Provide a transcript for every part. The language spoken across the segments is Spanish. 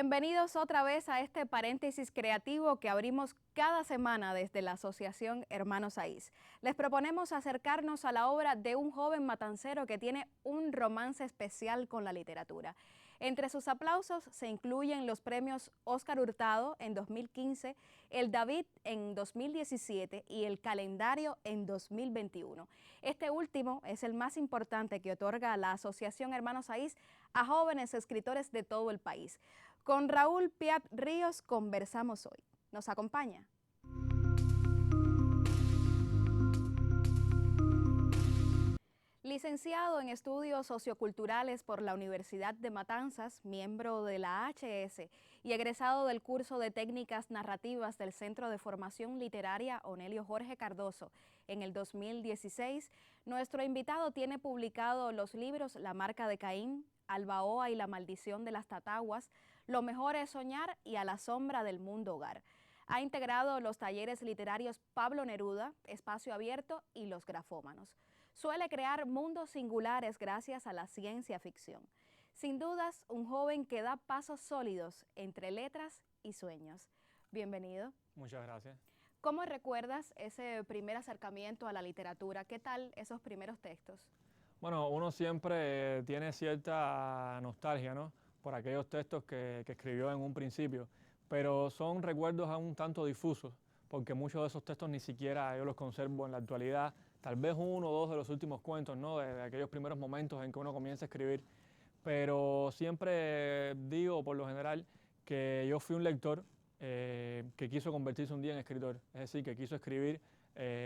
Bienvenidos otra vez a este paréntesis creativo que abrimos cada semana desde la Asociación Hermanos Saiz. Les proponemos acercarnos a la obra de un joven matancero que tiene un romance especial con la literatura. Entre sus aplausos se incluyen los premios Óscar Hurtado en 2015, el David en 2017 y el Calendario en 2021. Este último es el más importante que otorga la Asociación Hermanos Saiz a jóvenes escritores de todo el país. Con Raúl Piat Ríos conversamos hoy. ¿Nos acompaña? Licenciado en Estudios Socioculturales por la Universidad de Matanzas, miembro de la HS y egresado del curso de Técnicas Narrativas del Centro de Formación Literaria Onelio Jorge Cardoso en el 2016, nuestro invitado tiene publicado los libros La marca de Caín, Albaoa y la maldición de las tataguas, Lo mejor es soñar y A la sombra del mundo hogar. Ha integrado los talleres literarios Pablo Neruda, Espacio Abierto y Los Grafómanos. Suele crear mundos singulares gracias a la ciencia ficción. Sin dudas, un joven que da pasos sólidos entre letras y sueños. Bienvenido. Muchas gracias. ¿Cómo recuerdas ese primer acercamiento a la literatura? ¿Qué tal esos primeros textos? Bueno, uno siempre tiene cierta nostalgia, ¿no?, por aquellos textos que escribió en un principio, pero son recuerdos aún tanto difusos, porque muchos de esos textos ni siquiera yo los conservo en la actualidad. Tal vez uno o dos de los últimos cuentos, ¿no?, de aquellos primeros momentos en que uno comienza a escribir, pero siempre digo, por lo general, que yo fui un lector que quiso convertirse un día en escritor, es decir, que quiso escribir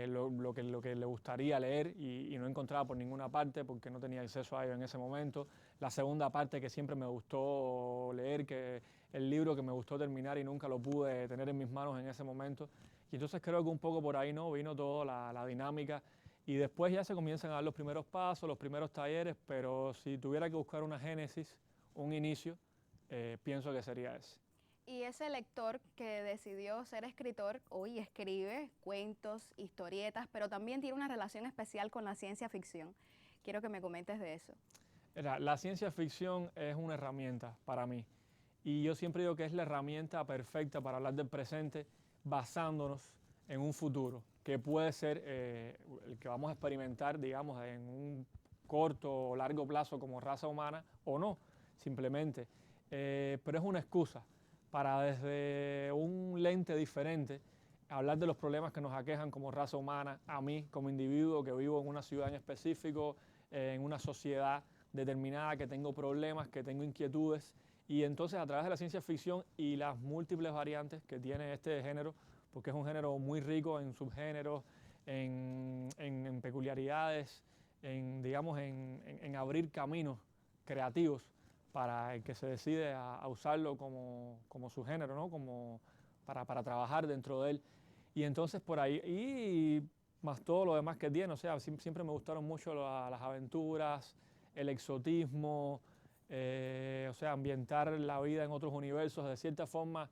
lo que le gustaría leer y no encontraba por ninguna parte porque no tenía acceso a ello en ese momento. La segunda parte que siempre me gustó leer, que el libro que me gustó terminar y nunca lo pude tener en mis manos en ese momento. Y entonces creo que un poco por ahí, ¿no?, vino toda la dinámica y después ya se comienzan a dar los primeros pasos, los primeros talleres, pero si tuviera que buscar una génesis, un inicio, pienso que sería ese. Y ese lector que decidió ser escritor, hoy escribe cuentos, historietas, pero también tiene una relación especial con la ciencia ficción. Quiero que me comentes de eso. La ciencia ficción es una herramienta para mí y yo siempre digo que es la herramienta perfecta para hablar del presente basándonos en un futuro que puede ser el que vamos a experimentar, digamos, en un corto o largo plazo como raza humana o no, simplemente. Pero es una excusa para desde un lente diferente hablar de los problemas que nos aquejan como raza humana, a mí como individuo que vivo en una ciudad en específico, en una sociedad determinada, que tengo problemas, que tengo inquietudes, y entonces a través de la ciencia ficción y las múltiples variantes que tiene este género, porque es un género muy rico en subgéneros, en peculiaridades, digamos, en abrir caminos creativos para el que se decide a usarlo como su género, ¿no?, como para trabajar dentro de él. Y entonces por ahí, y más todo lo demás que tiene, o sea, siempre me gustaron mucho las aventuras, el exotismo, o sea, ambientar la vida en otros universos. De cierta forma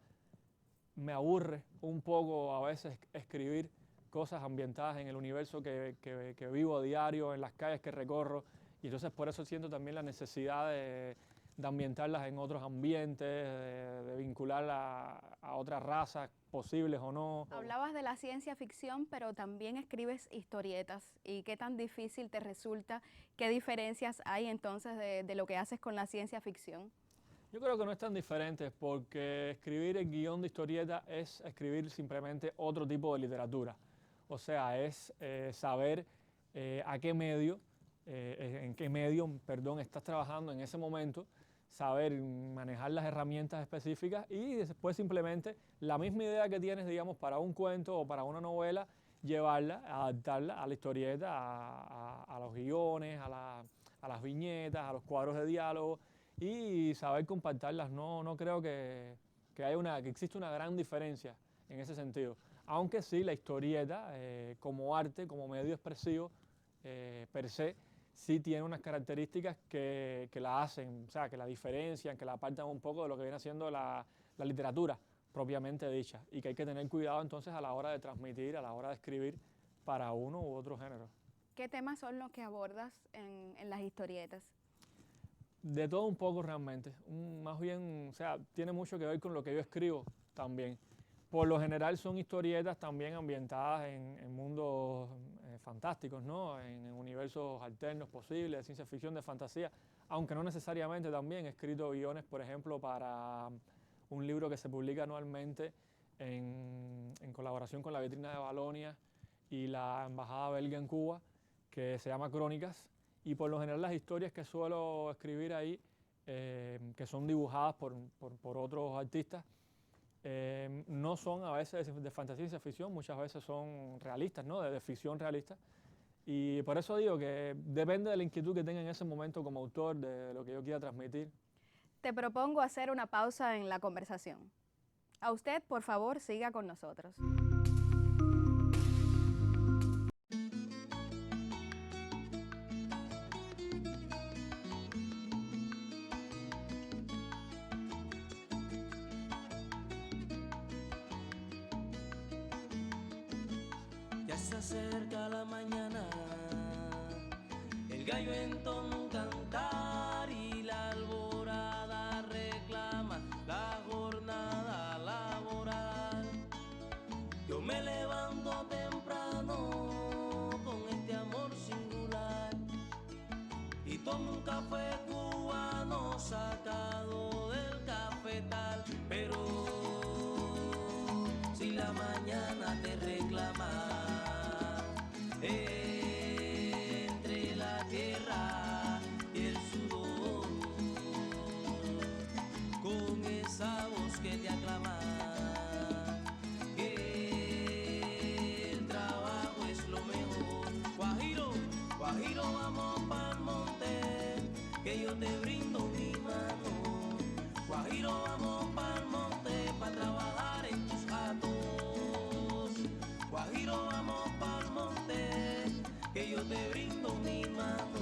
me aburre un poco a veces escribir cosas ambientadas en el universo que vivo a diario, en las calles que recorro, y entonces por eso siento también la necesidad de ambientarlas en otros ambientes, de vincularlas a otras razas posibles o no. Hablabas de la ciencia ficción, pero también escribes historietas. ¿Y qué tan difícil te resulta? ¿Qué diferencias hay entonces de lo que haces con la ciencia ficción? Yo creo que no es tan diferente porque escribir el guión de historieta es escribir simplemente otro tipo de literatura. O sea, es saber a qué medio, en qué medio, perdón, estás trabajando en ese momento, saber manejar las herramientas específicas y después simplemente la misma idea que tienes, digamos, para un cuento o para una novela, llevarla, adaptarla a la historieta, a los guiones, a las viñetas, a los cuadros de diálogo y saber compactarlas. No creo que que existe una gran diferencia en ese sentido. Aunque sí, la historieta como arte, como medio expresivo per se, sí tiene unas características que la hacen, o sea, que la diferencian, que la apartan un poco de lo que viene siendo la literatura propiamente dicha y que hay que tener cuidado entonces a la hora de transmitir, a la hora de escribir para uno u otro género. ¿Qué temas son los que abordas en las historietas? De todo un poco realmente, más bien, o sea, tiene mucho que ver con lo que yo escribo también. Por lo general son historietas también ambientadas en mundos fantásticos, ¿no? En universos alternos posibles, de ciencia ficción, de fantasía, aunque no necesariamente también. He escrito guiones, por ejemplo, para un libro que se publica anualmente en colaboración con la Vitrina de Valonia y la Embajada Belga en Cuba, que se llama Crónicas, y por lo general las historias que suelo escribir ahí, que son dibujadas por otros artistas, no son a veces de fantasía y ciencia ficción, muchas veces son realistas, ¿no? De ficción realista. Y por eso digo que depende de la inquietud que tenga en ese momento como autor, de lo que yo quiera transmitir. Te propongo hacer una pausa en la conversación. A usted, por favor, siga con nosotros. Ya se acerca la mañana, el gallo entona un cantar y la alborada reclama la jornada laboral. Yo me levanto temprano con este amor singular y tomo un café cubano sacado del cafetal, pero si la mañana te reclama entre la tierra y el sudor, con esa voz que te aclama, que el trabajo es lo mejor. Guajiro, Guajiro, vamos pa'l monte, que yo te brindo mi mano. Guajiro, vamos pa'l monte, pa' trabajar en tus hatos. Guajiro, vamos pa'l monte, que yo te brindo mi mano.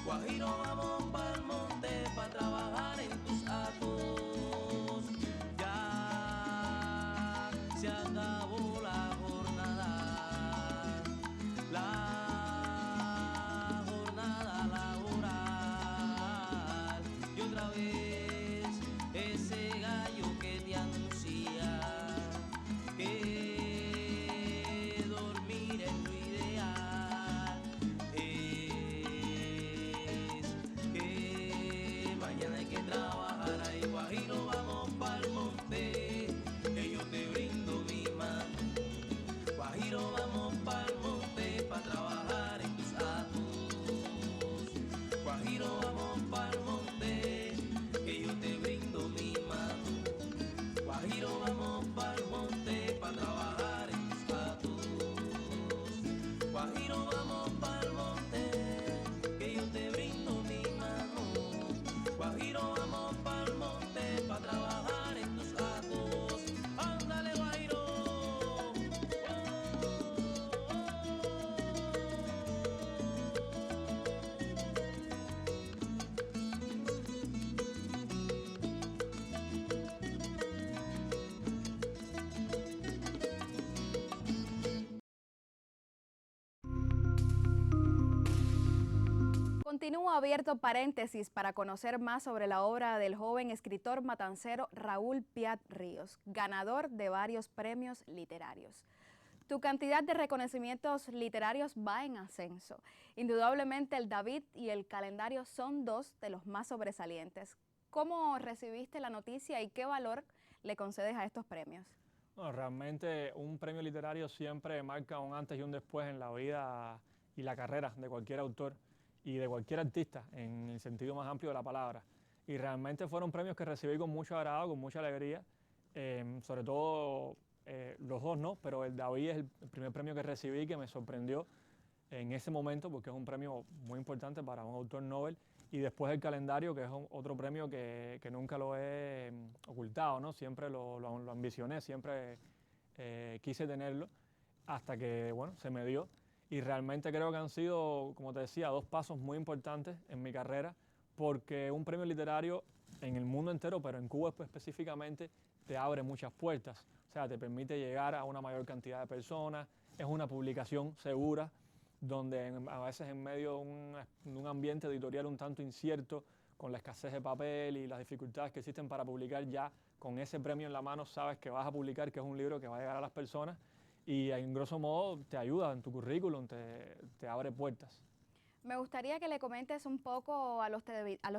Guajiro, vamos pa'l monte, pa' trabajar en tus hatos. Ya se acabó la jornada, la jornada laboral. Y otra vez ese gallo que te anuncia que dormir es lo ideal, es que mañana hay que trabajar. Ahí Guajiro, vamos pa'l monte, que yo te brindo mi mano. Guajiro, vamos pa'l monte, pa' trabajar en tus hatos. Guajiro, vamos pa'l monte, que yo te brindo mi mano. Guajiro, vamos pa'l monte, pa' trabajar en tus hatos. Guajiro, vamos pa'l monte, que yo te brindo mi mano. Guajiro, vamos pa'l monte, pa' trabajar en tus hatos. Ándale, Guajiro. Continúo abierto paréntesis para conocer más sobre la obra del joven escritor matancero Raúl Piat Ríos, ganador de varios premios literarios. Tu cantidad de reconocimientos literarios va en ascenso. Indudablemente el David y el Calendario son dos de los más sobresalientes. ¿Cómo recibiste la noticia y qué valor le concedes a estos premios? Bueno, realmente un premio literario siempre marca un antes y un después en la vida y la carrera de cualquier autor y de cualquier artista en el sentido más amplio de la palabra. Y realmente fueron premios que recibí con mucho agrado, con mucha alegría, sobre todo los dos no, pero el David es el primer premio que recibí que me sorprendió en ese momento porque es un premio muy importante para un autor Nobel, y después el Calendario, que es otro premio que nunca lo he ocultado, ¿no? Siempre lo ambicioné, siempre quise tenerlo, hasta que bueno, se me dio. Y realmente creo que han sido, como te decía, dos pasos muy importantes en mi carrera, porque un premio literario en el mundo entero, pero en Cuba específicamente, te abre muchas puertas. O sea, te permite llegar a una mayor cantidad de personas, es una publicación segura, donde a veces en medio de un ambiente editorial un tanto incierto, con la escasez de papel y las dificultades que existen para publicar, ya con ese premio en la mano sabes que vas a publicar, que es un libro que va a llegar a las personas y en grosso modo te ayuda en tu currículum, te abre puertas. Me gustaría que le comentes un poco a los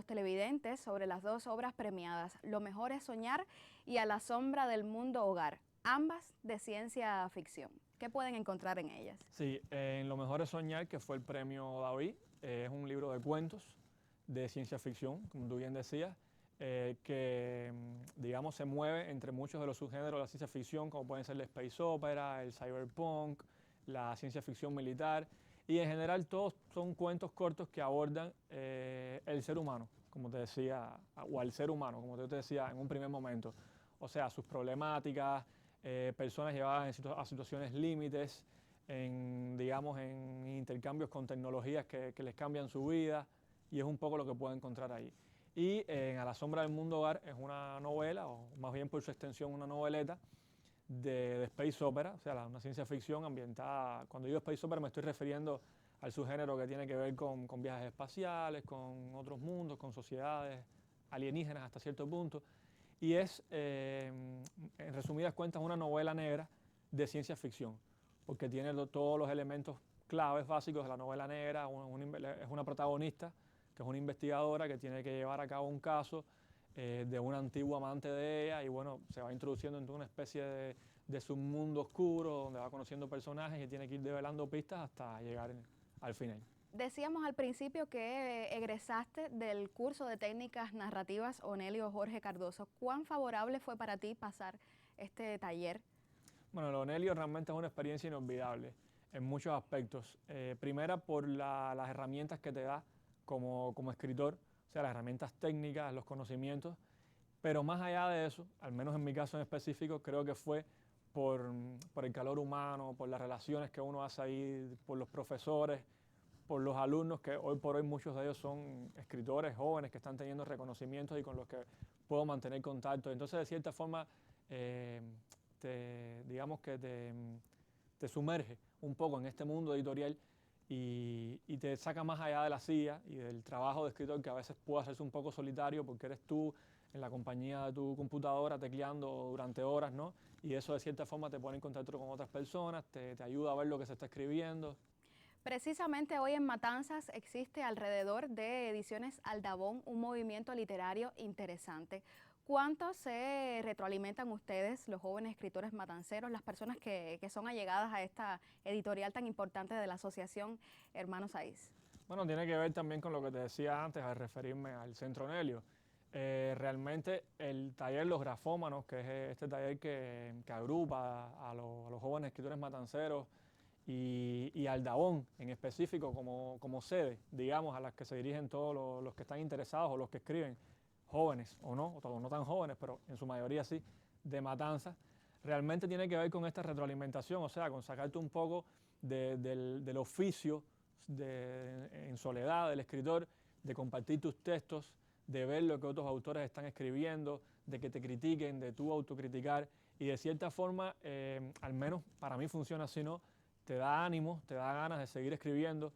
televidentes sobre las dos obras premiadas, Lo mejor es soñar y A la sombra del mundo hogar, ambas de ciencia ficción. ¿Qué pueden encontrar en ellas? Sí, en Lo mejor es soñar, que fue el premio David, es un libro de cuentos de ciencia ficción, como tú bien decías, que digamos se mueve entre muchos de los subgéneros de la ciencia ficción, como pueden ser la space opera, el cyberpunk, la ciencia ficción militar, y en general todos son cuentos cortos que abordan el ser humano, como te decía, o al ser humano, como yo te decía en un primer momento. O sea, sus problemáticas, personas llevadas a situaciones límites, digamos, en intercambios con tecnologías que les cambian su vida, y es un poco lo que pueden encontrar ahí. Y A la sombra del mundo hogar es una novela, o más bien por su extensión una noveleta, de space opera, o sea, una ciencia ficción ambientada. Cuando digo space opera me estoy refiriendo al subgénero que tiene que ver con viajes espaciales, con otros mundos, con sociedades alienígenas hasta cierto punto. Y es, en resumidas cuentas, una novela negra de ciencia ficción, porque tiene todos los elementos claves básicos de la novela negra. Es una protagonista, que es una investigadora que tiene que llevar a cabo un caso de un antiguo amante de ella, y bueno, se va introduciendo en una especie de submundo oscuro donde va conociendo personajes y tiene que ir develando pistas hasta llegar al final. Decíamos al principio que egresaste del curso de técnicas narrativas Onelio Jorge Cardoso. ¿Cuán favorable fue para ti pasar este taller? Bueno, el Onelio realmente es una experiencia inolvidable en muchos aspectos. Primera, por las herramientas que te da como escritor, o sea, las herramientas técnicas, los conocimientos, pero más allá de eso, al menos en mi caso en específico, creo que fue por el calor humano, por las relaciones que uno hace ahí, por los profesores, por los alumnos, que hoy por hoy muchos de ellos son escritores jóvenes que están teniendo reconocimientos y con los que puedo mantener contacto. Entonces, de cierta forma, digamos que te sumerge un poco en este mundo editorial y te saca más allá de la silla y del trabajo de escritor, que a veces puede hacerse un poco solitario porque eres tú en la compañía de tu computadora tecleando durante horas, ¿no? Y eso de cierta forma te pone en contacto con otras personas, te ayuda a ver lo que se está escribiendo. Precisamente hoy en Matanzas existe alrededor de Ediciones Aldabón un movimiento literario interesante. ¿Cuánto se retroalimentan ustedes, los jóvenes escritores matanceros, las personas que son allegadas a esta editorial tan importante de la Asociación Hermanos Saiz? Bueno, tiene que ver también con lo que te decía antes al referirme al Centro Onelio. Realmente el taller Los Grafómanos, que es este taller que agrupa a los jóvenes escritores matanceros, y Aldabón en específico como sede, digamos, a las que se dirigen todos los que están interesados o los que escriben, jóvenes o no tan jóvenes, pero en su mayoría sí, de Matanzas, realmente tiene que ver con esta retroalimentación, o sea, con sacarte un poco del oficio en soledad del escritor, de compartir tus textos, de ver lo que otros autores están escribiendo, de que te critiquen, de tú autocriticar, y de cierta forma, al menos para mí funciona así, ¿no? Te da ánimo, te da ganas de seguir escribiendo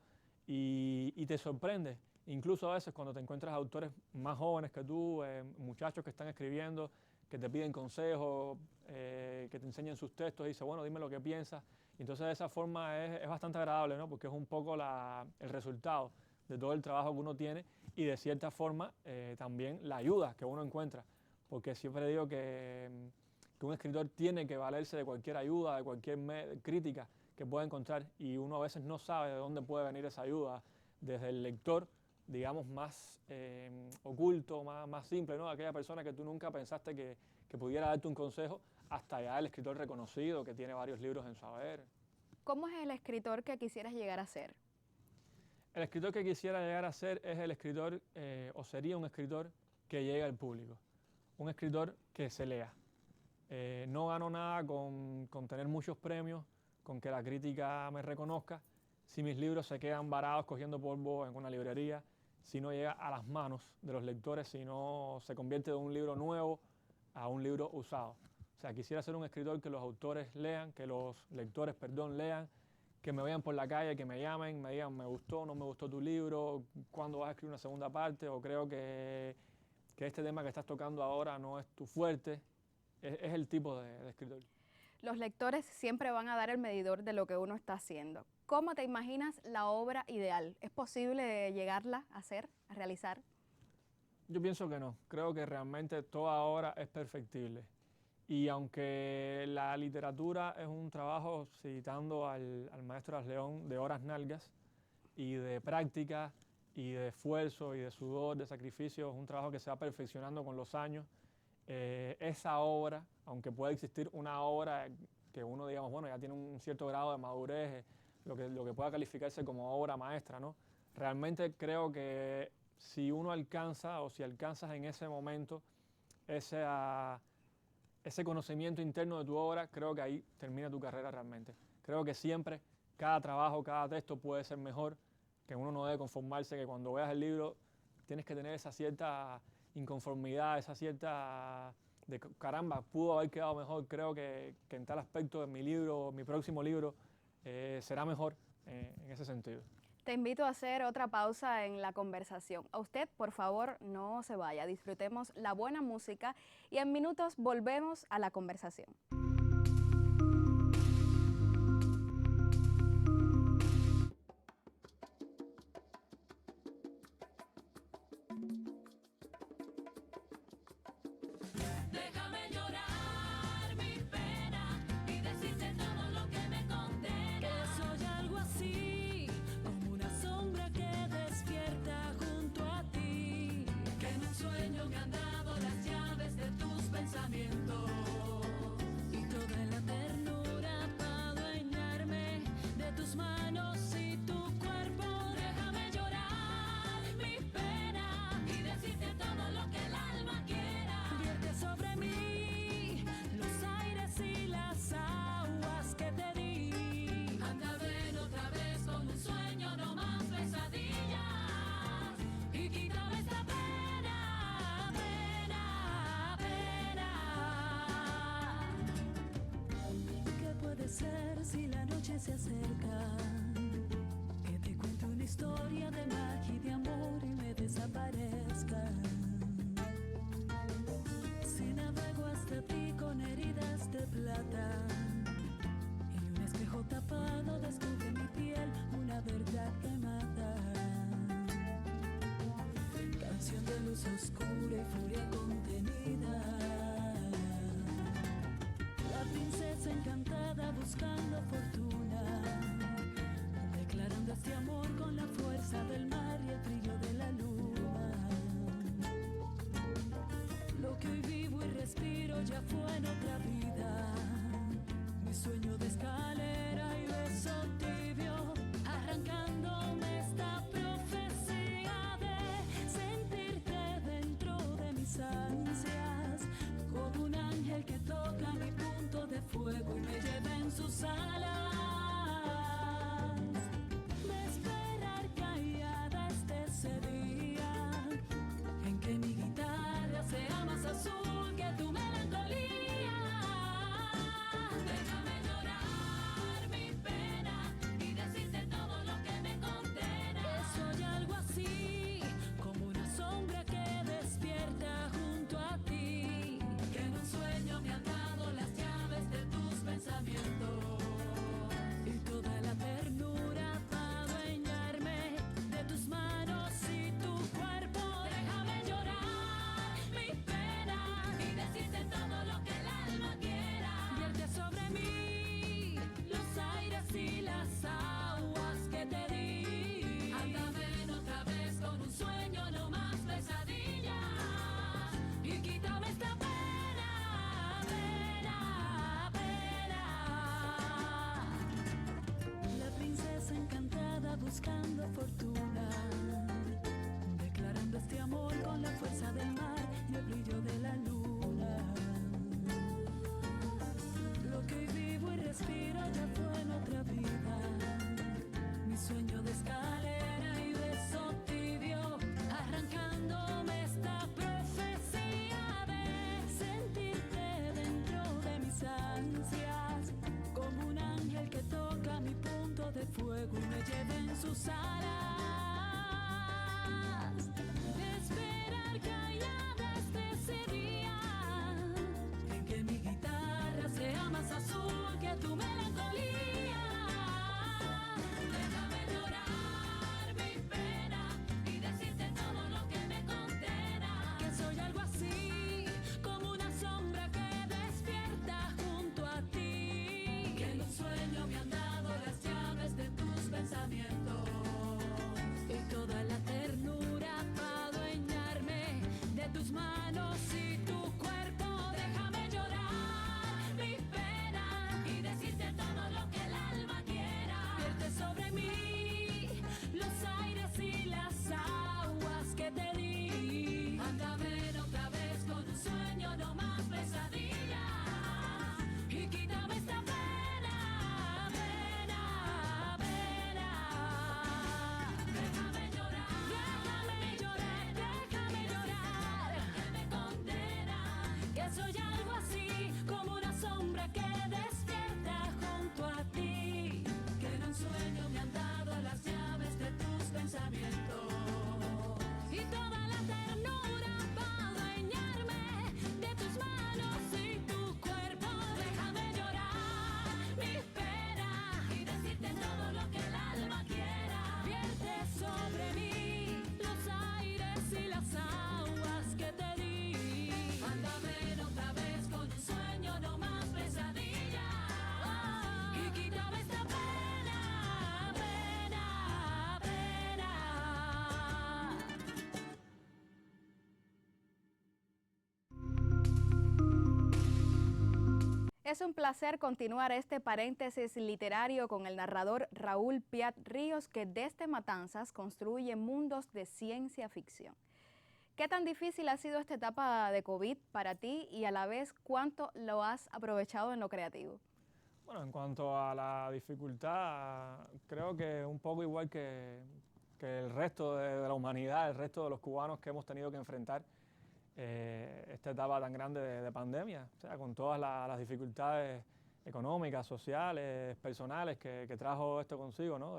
y te sorprende. Incluso a veces cuando te encuentras autores más jóvenes que tú, muchachos que están escribiendo, que te piden consejos, que te enseñan sus textos y dicen, bueno, dime lo que piensas. Y entonces de esa forma es bastante agradable, ¿no? Porque es un poco el resultado de todo el trabajo que uno tiene y de cierta forma también la ayuda que uno encuentra. Porque siempre digo que un escritor tiene que valerse de cualquier ayuda, de cualquier crítica que pueda encontrar, y uno a veces no sabe de dónde puede venir esa ayuda, desde el lector, digamos, más oculto, más simple, ¿no? Aquella persona que tú nunca pensaste que pudiera darte un consejo, hasta ya el escritor reconocido que tiene varios libros en su haber. ¿Cómo es el escritor que quisieras llegar a ser? El escritor que quisiera llegar a ser es el escritor, o sería un escritor que llegue al público, un escritor que se lea. No gano nada con tener muchos premios, con que la crítica me reconozca, si mis libros se quedan varados cogiendo polvo en una librería, si no llega a las manos de los lectores, si no se convierte de un libro nuevo a un libro usado. O sea, quisiera ser un escritor que los autores lean, que los lectores, lean, que me vean por la calle, que me llamen, me digan, me gustó, no me gustó tu libro, ¿cuándo vas a escribir una segunda parte? O creo que este tema que estás tocando ahora no es tu fuerte. Es el tipo de escritor. Los lectores siempre van a dar el medidor de lo que uno está haciendo. ¿Cómo te imaginas la obra ideal? ¿Es posible llegarla a hacer, a realizar? Yo pienso que no. Creo que realmente toda obra es perfectible. Y aunque la literatura es un trabajo, citando al maestro León, de horas nalgas y de práctica y de esfuerzo y de sudor, de sacrificio, es un trabajo que se va perfeccionando con los años. Esa obra, aunque pueda existir una obra que uno, digamos, bueno, ya tiene un cierto grado de madurez, lo que pueda calificarse como obra maestra, ¿no? Realmente creo que si uno alcanza o si alcanzas en ese momento ese conocimiento interno de tu obra, creo que ahí termina tu carrera realmente. Creo que siempre, cada trabajo, cada texto puede ser mejor, que uno no debe conformarse, que cuando veas el libro tienes que tener esa cierta inconformidad, esa cierta de caramba, pudo haber quedado mejor. Creo que en tal aspecto de mi libro, mi próximo libro, será mejor en ese sentido. Te invito a hacer otra pausa en la conversación. A usted, por favor, no se vaya. Disfrutemos la buena música y en minutos volvemos a la conversación. Déjame llorar mi pena y decirte todo lo que me condena. Que soy algo así, como una sombra que despierta junto a ti. Que en un sueño me han dado las llaves de tus pensamientos y toda la ternura para adueñarme de tus manos y tu cuerpo. Déjame llorar mi pena y decirte todo lo que el alma quiera. Vierte sobre mí los aires y las aguas que te di. Anda, ven otra vez con un sueño, no más pesadillas. Y quítame esta pena, pena, pena. ¿Qué puede ser si la noche se acerca? Que te cuente una historia de magia y de amor y me desaparezca. Si navego hasta ti con heridas de plata y un espejo tapado descubre en mi piel una verdad que mata. Canción de luz oscura y furia contenida. La princesa encantada buscando fortuna, declarando este amor con la fuerza del mar y el brillo de la luna. Lo que hoy vivo y respiro ya fue en otra vida. Mi sueño de escalera y beso tibio, arrancándome esta profecía de sentirte dentro de fuego y me lleve en sus alas. Esperar que haya desde ese día en que mi guitarra sea más azul que tu melancolía. Déjame llorar mi pena y decirte todo lo que me condena. Que soy algo así como una sombra que despierta junto a ti. Que en un sueño me han dado las llaves de tus pensamientos y toda la ternura para adueñarme de tus manos y tu cuerpo. Déjame llorar mi pena y decirte todo lo que el alma quiera. Vierte sobre mí los aires y las aguas que te di. Mándame otra vez con un sueño, no más pesadilla. Y quítame esta pena, pena, pena. Déjame llorar, déjame llorar, déjame llorar. Que me condena, que soy algo así como una sombra que despierta junto a ti. Que en un sueño me han dado las llaves de tus pensamientos y toda la ternura para adueñarme de tus manos y tu cuerpo. Déjame llorar mi pena y decirte todo lo que el alma quiera. Vierte sobre mí los aires y las aguas que te di. Mándame otra vez con un sueño, no más pesadilla. Y quítame esta pena, pena, pena. Es un placer continuar este paréntesis literario con el narrador Raúl Piat Ríos, que desde Matanzas construye mundos de ciencia ficción. ¿Qué tan difícil ha sido esta etapa de COVID para ti y a la vez cuánto lo has aprovechado en lo creativo? Bueno, en cuanto a la dificultad, creo que un poco igual que el resto de la humanidad, el resto de los cubanos que hemos tenido que enfrentar esta etapa tan grande de pandemia, o sea, con todas las dificultades económicas, sociales, personales que trajo esto consigo, ¿no?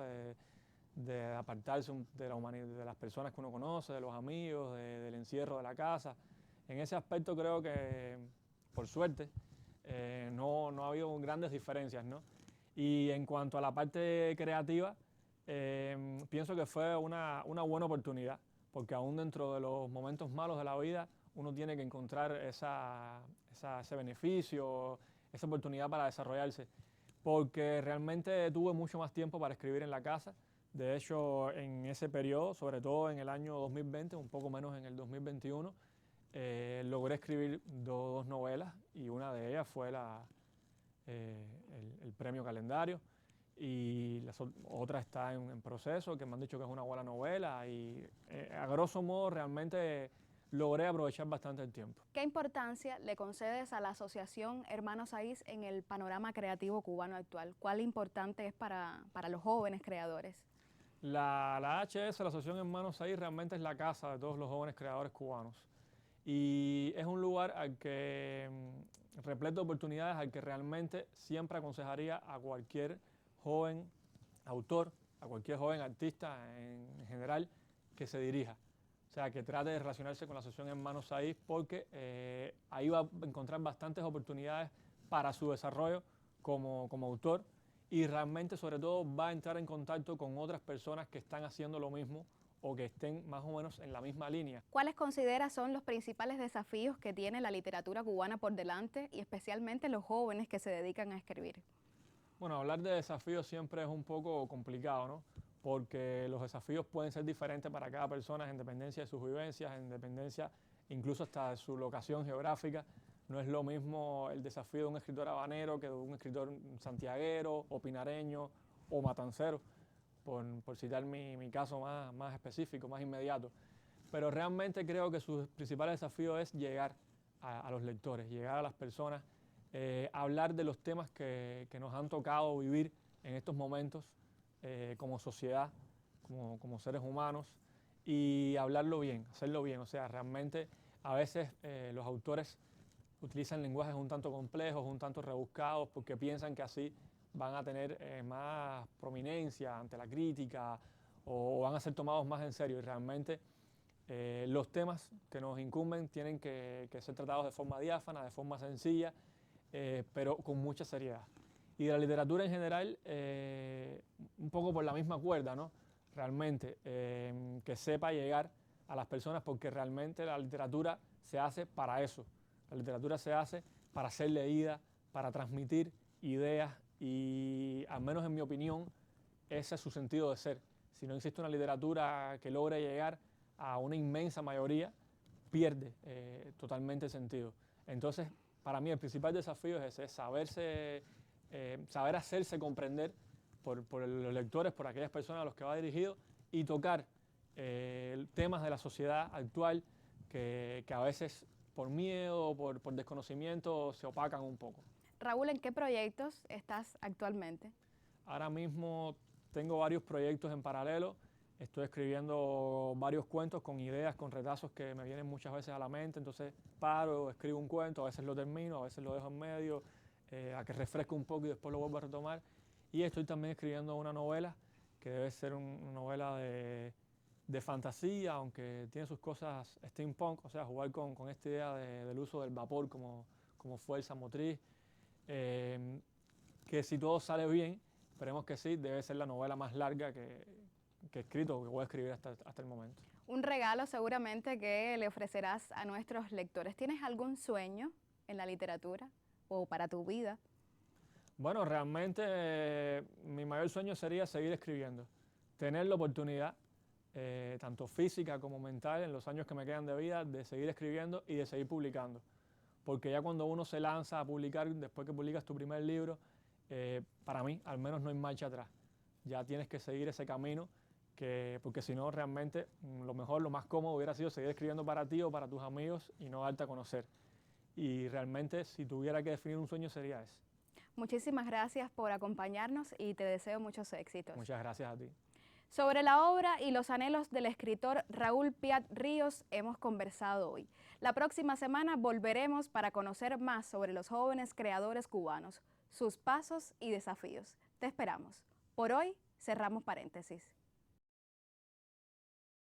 De apartarse de la humanidad, de las personas que uno conoce, de los amigos, del encierro de la casa. En ese aspecto creo que, por suerte, no ha habido grandes diferencias, ¿no? Y en cuanto a la parte creativa, pienso que fue una buena oportunidad, porque aún dentro de los momentos malos de la vida, uno tiene que encontrar ese beneficio, esa oportunidad para desarrollarse, porque realmente tuve mucho más tiempo para escribir en la casa. De hecho, en ese periodo, sobre todo en el año 2020, un poco menos en el 2021, logré escribir dos novelas y una de ellas fue el premio Calendario y la otra está en proceso, que me han dicho que es una buena novela y a grosso modo realmente logré aprovechar bastante el tiempo. ¿Qué importancia le concedes a la Asociación Hermanos Saiz en el panorama creativo cubano actual? ¿Cuál importante es para los jóvenes creadores? La HS, la Asociación Hermanos Saiz, realmente es la casa de todos los jóvenes creadores cubanos. Y es un lugar al que, repleto de oportunidades, al que realmente siempre aconsejaría a cualquier joven autor, a cualquier joven artista en general, que se dirija. O sea, que trate de relacionarse con la Asociación Hermanos Saiz, porque ahí va a encontrar bastantes oportunidades para su desarrollo como autor y realmente, sobre todo, va a entrar en contacto con otras personas que están haciendo lo mismo o que estén más o menos en la misma línea. ¿Cuáles consideras son los principales desafíos que tiene la literatura cubana por delante y especialmente los jóvenes que se dedican a escribir? Bueno, hablar de desafíos siempre es un poco complicado, ¿no? Porque los desafíos pueden ser diferentes para cada persona en dependencia de sus vivencias, en dependencia incluso hasta de su locación geográfica. No es lo mismo el desafío de un escritor habanero que de un escritor santiaguero o pinareño o matancero, por citar mi caso más específico, más inmediato. Pero realmente creo que su principal desafío es llegar a los lectores, llegar a las personas, hablar de los temas que nos han tocado vivir en estos momentos como sociedad, como seres humanos, y hablarlo bien, hacerlo bien. O sea, realmente a veces los autores utilizan lenguajes un tanto complejos, un tanto rebuscados, porque piensan que así van a tener más prominencia ante la crítica o van a ser tomados más en serio. Y realmente los temas que nos incumben tienen que ser tratados de forma diáfana, de forma sencilla, pero con mucha seriedad. Y de la literatura en general, un poco por la misma cuerda, ¿no? Realmente, que sepa llegar a las personas, porque realmente la literatura se hace para eso. La literatura se hace para ser leída, para transmitir ideas y, al menos en mi opinión, ese es su sentido de ser. Si no existe una literatura que logre llegar a una inmensa mayoría, pierde totalmente el sentido. Entonces, para mí el principal desafío es ese, saber hacerse comprender por los lectores, por aquellas personas a los que va dirigido, y tocar temas de la sociedad actual que a veces por miedo o por desconocimiento se opacan un poco. Raúl, ¿en qué proyectos estás actualmente? Ahora mismo tengo varios proyectos en paralelo. Estoy escribiendo varios cuentos con ideas, con retazos que me vienen muchas veces a la mente. Entonces paro, escribo un cuento, a veces lo termino, a veces lo dejo en medio, a que refresque un poco y después lo vuelvo a retomar. Y estoy también escribiendo una novela que debe ser una novela de fantasía, aunque tiene sus cosas steampunk, o sea, jugar con esta idea del uso del vapor como fuerza motriz. Que si todo sale bien, esperemos que sí, debe ser la novela más larga que he escrito, que voy a escribir hasta el momento. Un regalo seguramente que le ofrecerás a nuestros lectores. ¿Tienes algún sueño en la literatura o para tu vida? Bueno, realmente mi mayor sueño sería seguir escribiendo, tener la oportunidad, tanto física como mental, en los años que me quedan de vida, de seguir escribiendo y de seguir publicando. Porque ya cuando uno se lanza a publicar, después que publicas tu primer libro, para mí al menos no hay marcha atrás. Ya tienes que seguir ese camino, porque si no realmente lo mejor, lo más cómodo hubiera sido seguir escribiendo para ti o para tus amigos y no darte a conocer. Y realmente si tuviera que definir un sueño sería ese. Muchísimas gracias por acompañarnos y te deseo muchos éxitos. Muchas gracias a ti. Sobre la obra y los anhelos del escritor Raúl Piat Ríos hemos conversado hoy. La próxima semana volveremos para conocer más sobre los jóvenes creadores cubanos, sus pasos y desafíos. Te esperamos. Por hoy cerramos paréntesis.